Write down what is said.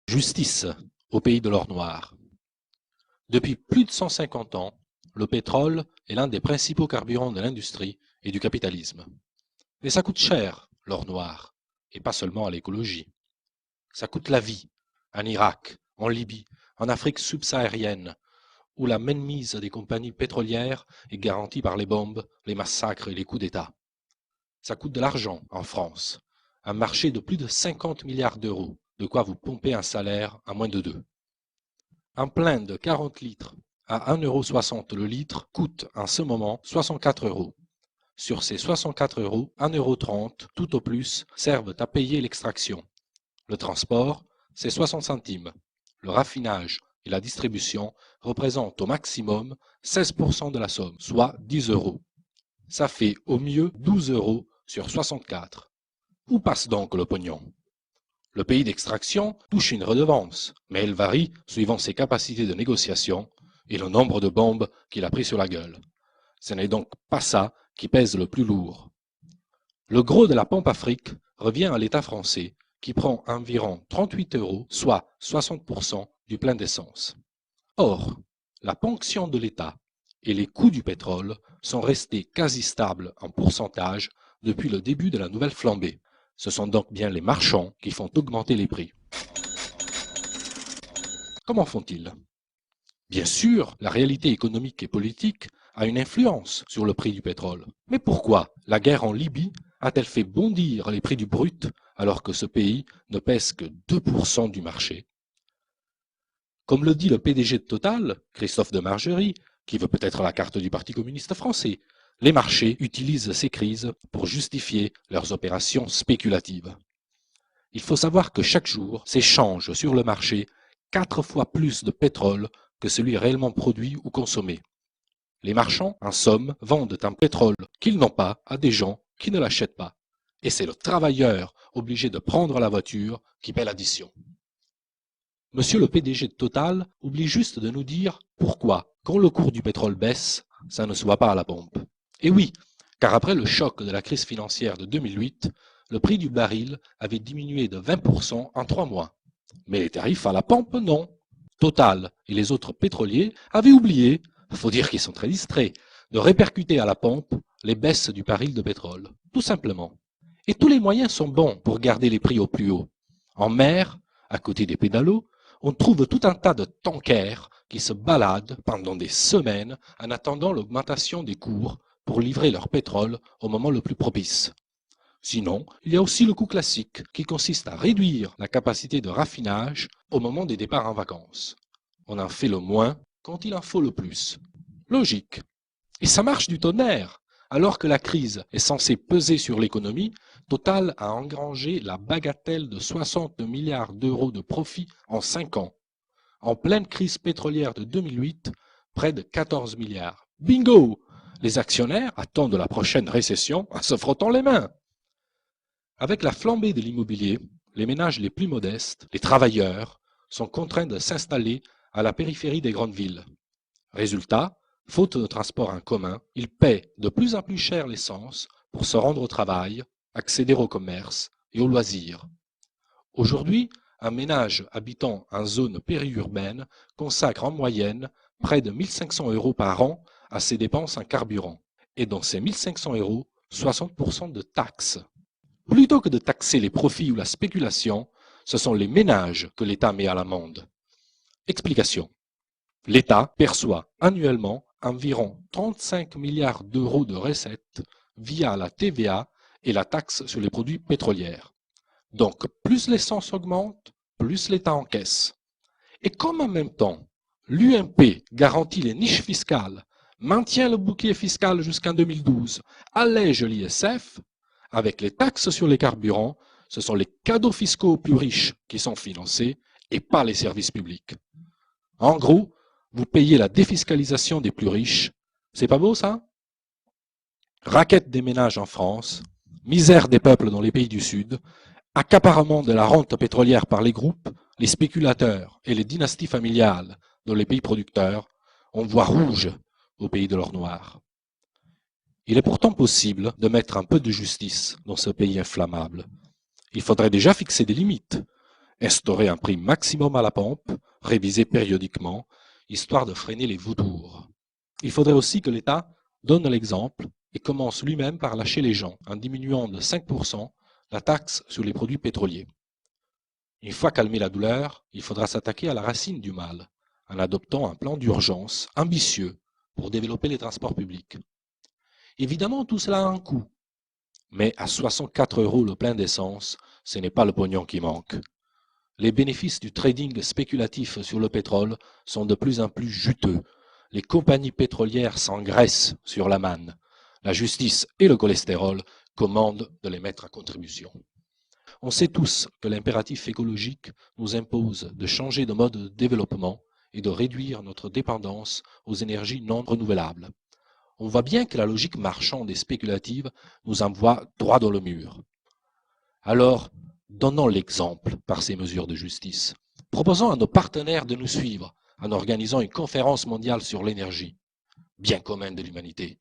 Justice au pays de l'or noir. Depuis plus de 150 ans, le pétrole est l'un des principaux carburants de l'industrie et du capitalisme. Mais ça coûte cher, l'or noir, et pas seulement à l'écologie. Ça coûte la vie, en Irak, en Libye, en Afrique subsaharienne, où la mainmise des compagnies pétrolières est garantie par les bombes, les massacres et les coups d'État. Ça coûte de l'argent en France, un marché de plus de 50 milliards d'euros, de quoi vous pomper un salaire à moins de 2. Un plein de 40 litres à 1,60 € le litre coûte en ce moment 64 €. Sur ces 64 €, 1,30 € tout au plus servent à payer l'extraction. Le transport, c'est 60 centimes. Le raffinage et la distribution représentent au maximum 16% de la somme, soit 10 €. Ça fait au mieux 12 € sur 64. Où passe donc le pognon? Le pays d'extraction touche une redevance, mais elle varie suivant ses capacités de négociation et le nombre de bombes qu'il a pris sur la gueule. Ce n'est donc pas ça qui pèse le plus lourd. Le gros de la pompe Afrique revient à l'État français, qui prend environ 38 €, soit 60% du plein d'essence. Or, la ponction de l'État et les coûts du pétrole sont restés quasi stables en pourcentage depuis le début de la nouvelle flambée. Ce sont donc bien les marchands qui font augmenter les prix. Comment font-ils? Bien sûr, la réalité économique et politique a une influence sur le prix du pétrole. Mais pourquoi la guerre en Libye a-t-elle fait bondir les prix du brut alors que ce pays ne pèse que 2% du marché? Comme le dit le PDG de Total, Christophe Demargerie, qui veut peut-être la carte du Parti communiste français, les marchés utilisent ces crises pour justifier leurs opérations spéculatives. Il faut savoir que chaque jour s'échange sur le marché 4 fois plus de pétrole que celui réellement produit ou consommé. Les marchands, en somme, vendent un pétrole qu'ils n'ont pas à des gens qui ne l'achètent pas. Et c'est le travailleur obligé de prendre la voiture qui paie l'addition. Monsieur le PDG de Total oublie juste de nous dire pourquoi, quand le cours du pétrole baisse, ça ne se voit pas à la pompe. Et oui, car après le choc de la crise financière de 2008, le prix du baril avait diminué de 20% en 3 mois. Mais les tarifs à la pompe, non. Total et les autres pétroliers avaient oublié, faut dire qu'ils sont très distraits, de répercuter à la pompe les baisses du baril de pétrole, tout simplement. Et tous les moyens sont bons pour garder les prix au plus haut. En mer, à côté des pédalos, on trouve tout un tas de tankers qui se baladent pendant des semaines en attendant l'augmentation des cours pour livrer leur pétrole au moment le plus propice. Sinon, il y a aussi le coût classique qui consiste à réduire la capacité de raffinage au moment des départs en vacances. On en fait le moins quand il en faut le plus. Logique. Et ça marche du tonnerre. Alors que la crise est censée peser sur l'économie, Total a engrangé la bagatelle de 60 milliards d'euros de profit en 5 ans. En pleine crise pétrolière de 2008, près de 14 milliards. Bingo! Les actionnaires attendent la prochaine récession en se frottant les mains. Avec la flambée de l'immobilier, les ménages les plus modestes, les travailleurs, sont contraints de s'installer à la périphérie des grandes villes. Résultat, faute de transport en commun, ils paient de plus en plus cher l'essence pour se rendre au travail, accéder au commerce et aux loisirs. Aujourd'hui, un ménage habitant en zone périurbaine consacre en moyenne près de 1 500 € par an à ses dépenses en carburant. Et dans ces 1 500 €, 60% de taxes. Plutôt que de taxer les profits ou la spéculation, ce sont les ménages que l'État met à l'amende. Explication. L'État perçoit annuellement environ 35 milliards d'euros de recettes via la TVA et la taxe sur les produits pétroliers. Donc, plus l'essence augmente, plus l'État encaisse. Et comme en même temps, l'UMP garantit les niches fiscales, maintient le bouclier fiscal jusqu'en 2012, allège l'ISF, avec les taxes sur les carburants, ce sont les cadeaux fiscaux aux plus riches qui sont financés et pas les services publics. En gros, vous payez la défiscalisation des plus riches. C'est pas beau ça? Raquette des ménages en France, misère des peuples dans les pays du Sud, accaparement de la rente pétrolière par les groupes, les spéculateurs et les dynasties familiales dans les pays producteurs, on voit rouge au pays de l'or noir. Il est pourtant possible de mettre un peu de justice dans ce pays inflammable. Il faudrait déjà fixer des limites. Instaurer un prix maximum à la pompe, révisé périodiquement, histoire de freiner les vautours. Il faudrait aussi que l'État donne l'exemple et commence lui-même par lâcher les gens en diminuant de 5% la taxe sur les produits pétroliers. Une fois calmée la douleur, il faudra s'attaquer à la racine du mal en adoptant un plan d'urgence ambitieux pour développer les transports publics. Évidemment, tout cela a un coût, mais à 64 € le plein d'essence, ce n'est pas le pognon qui manque. Les bénéfices du trading spéculatif sur le pétrole sont de plus en plus juteux. Les compagnies pétrolières s'engraissent sur la manne. La justice et le cholestérol commandent de les mettre à contribution. On sait tous que l'impératif écologique nous impose de changer de mode de développement et de réduire notre dépendance aux énergies non renouvelables. On voit bien que la logique marchande et spéculative nous envoie droit dans le mur. Alors, donnons l'exemple par ces mesures de justice. Proposons à nos partenaires de nous suivre en organisant une conférence mondiale sur l'énergie, bien commun de l'humanité.